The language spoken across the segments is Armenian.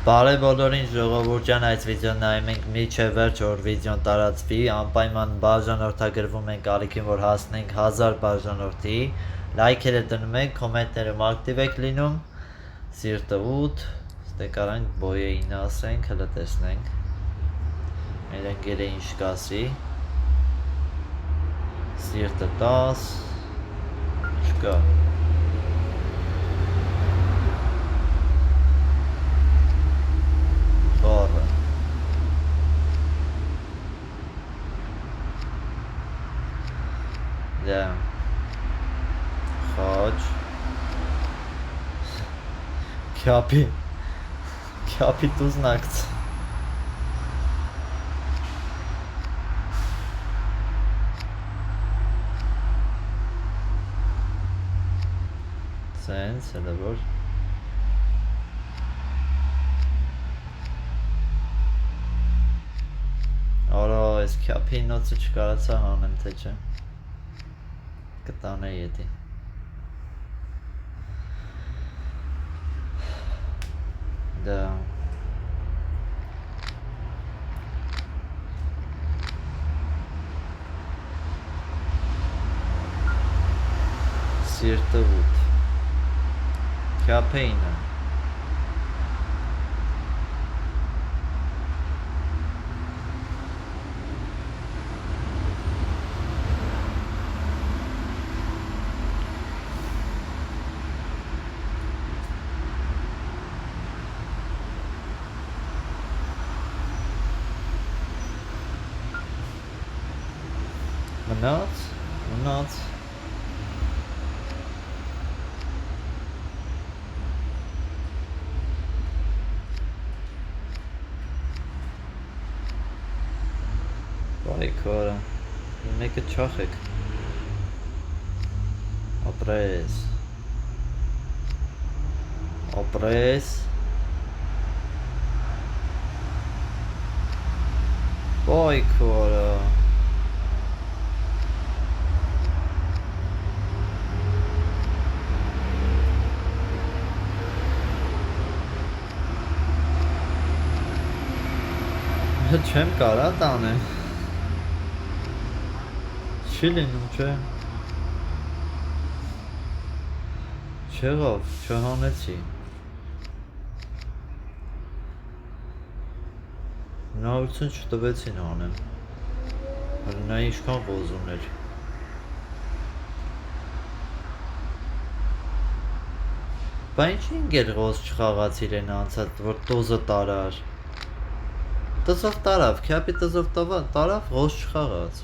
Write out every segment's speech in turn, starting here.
Բարև բոլորին ժողովուրդյան, այս վիդեոն նայում ենք միջև վերջ, որ վիդեոն տարածվի, անպայման բաժանորդագրվում ենք ալիքին, որ հասնենք 1000 բաժանորդի, լայքերը դնում եք, կոմենտներում ակտիվ եք լինում, սիրտը 8, ստե կարանք բոյեին ասենք, հլը տեսնենք, մեր ընկերը ինչ կասի, սիրտը 10, չկա, խորը, դա, խաչ, քյապի տուզնակց, սենց, հլը որ, Արա, այս քյապի նոցը չկարացա հանեմ, թե չէ, կտան է եդի, դա, սիրտը 8, քյապեինը, մնաց, բարի քորը, մեկը չախեք, ապրես, բարի քորը, չեմ կարա տանեմ, չի լինում չէ, չեղավ, չհանեցի, հնարություն չտվեցին հանեմ, նա ինչքան ղոզուն էր, բա ինչ ինգեր ղոզ չխաղաց իրեն անցած, որ տոզը տարար, տզով տարավ, քյապի տզով տարավ, ղոզ չխաղաց,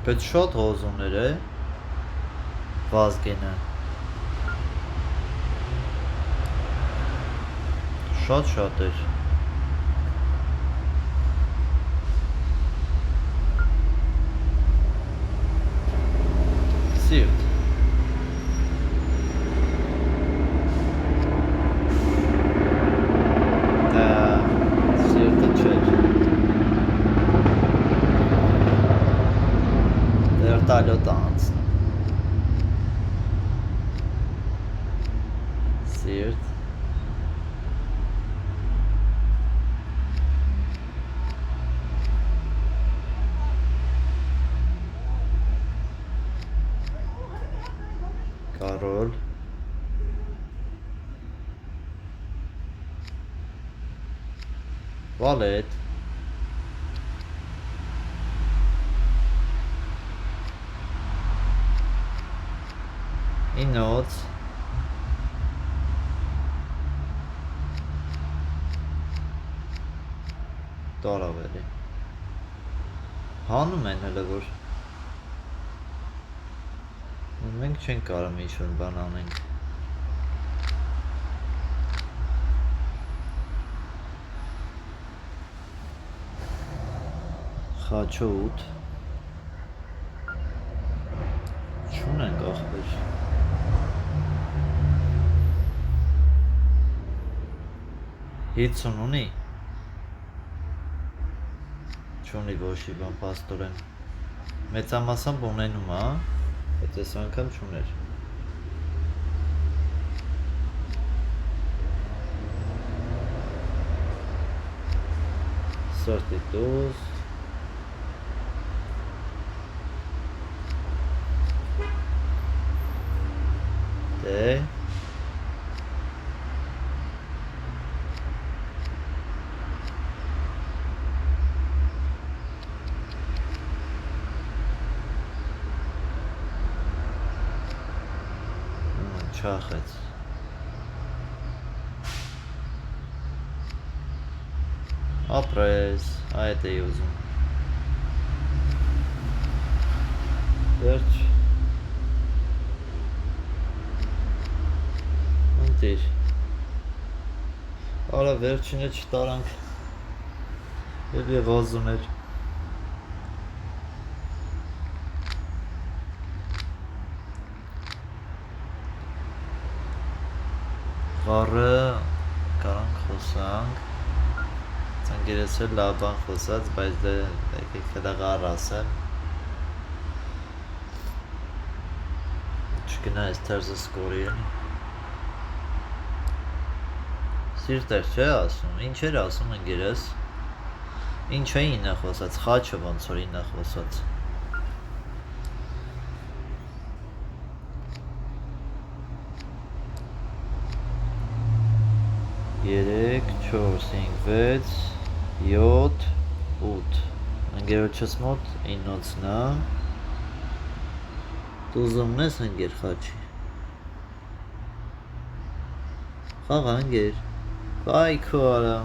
պետ շատ ղոզուներ է, վազգենը, շատ էր, սիրտ, սիրտը չէր, վերտալյոտ անցնում, սիրտ, կարոլ, վալետ, ինոց, տարավ էլի, հանում են հլը որ, մենք չենք կարամ ինչ-որ բան անենք, խաչը 8, չունենք ախպեր, հիցուն ունի, չունի ոչի բան պաստորեն, մեծամասամբ ունենում, հա, Բայց այս անգամ չուներ։ Sortitus Դե Չախեց Ապրես, այդ էի ուզում Վերջ Ընտիր Արա վերջինը չտարանք Էլ եղազուն էր Ղարը կարանք խոսանք Ծնգերս էլ լավ բան խոսած, բայց դե եկեք հետա ղար ասեմ Չգնա ես թերզը սկորի էլի Սիրտեր չէ ասում, ինչ էր ասում ընգերս Ինչ էին է խոսած, խաչը ոնց որ ինը խոսած 3, 4, 5, 6, 7, 8 Ընգերոջս մոտ 9-ն է Դու ուզում ես ընգեր խաչի Խաղա ընգեր Բայ քո արա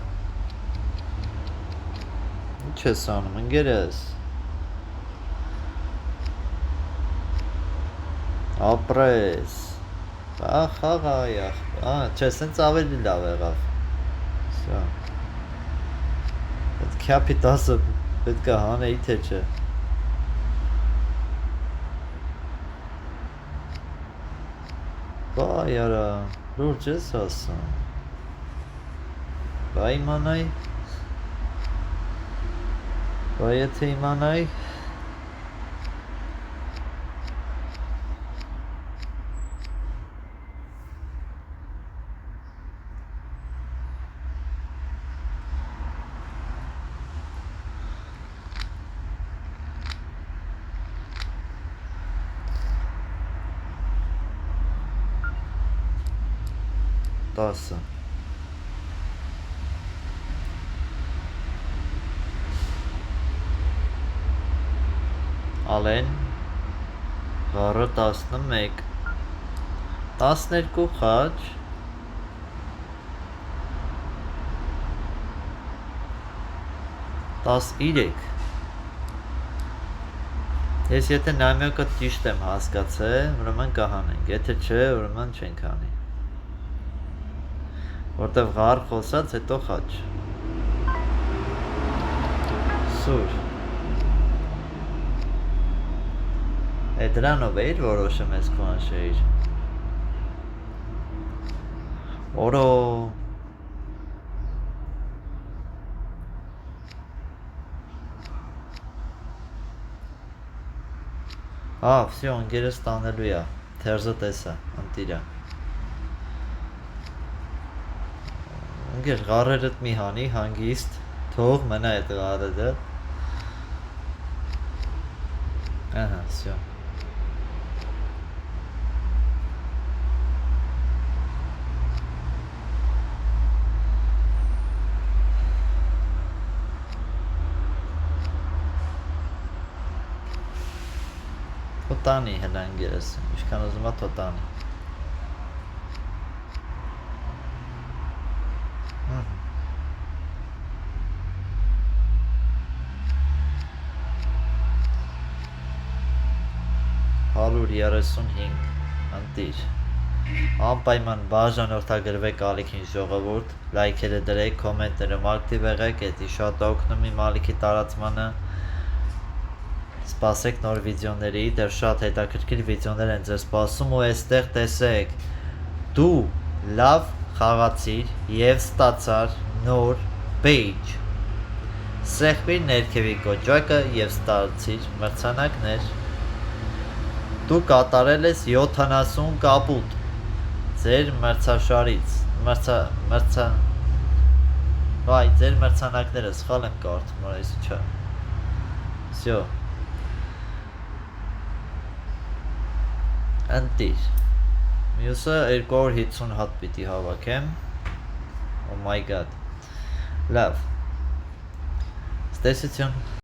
Ինչ ես անում ընգերս Ապրես Խաղա այախ Չէ, սենց ավելի լավ եղավ Այդ կյապի 10-ը պետք է հանեի թե չէ Բայ արա, լուրջ ես ասում Բայ իմանայի Բայ եթե իմանայի Տասը Ալեն Ղարը 11 12 խաչ 13 Ես եթե նամյակը ճիշտ եմ հասկացել, ուրեմն կհանենք, եթե չէ, ուրեմն չենք հանի Որտև ղար խոսած, հետո խաչ Սուր Է դրանով էիր որոշում ես քո անշեիր Օրո Վսյո, ընգերս տանելու է, թերզը տեսա, ընտիրա Ընգեր ղարերըտ մի հանի, հանգիստ, թող մնա այդ ղարերը Ահա, վսյո Տանի հելա ընգերս, իշքան ուզում է տանի Հարուր 35 ընտիր Անպայման բաժանորդագրվեք ալիքին ժողովուրդ, լայքերը դրեք, կոմենտներում ակտիվ եղեք, էդի շատ օգնում իմ ալիքի տարածմանը Սպասեք նոր վիդեոների, դեռ շատ հետաքրքիր վիդեոներ են ձեզ սպասում ու այստեղ տեսեք Դու լավ խաղացիր և ստացար նոր page Սեղմիր ներքևի կոճակը և ստացիր մրցանակներ Դու կատարել ես 70 կապուտ ձեր մրցաշարից Վայ, ձեր մրցանակները սխալ եմ կարդում, այս չէ։ Всё։ Ընտիր։ Մյուսը 250 հատ պիտի հավաքեմ։ Oh my god։ Լավ։ Ստեսություն։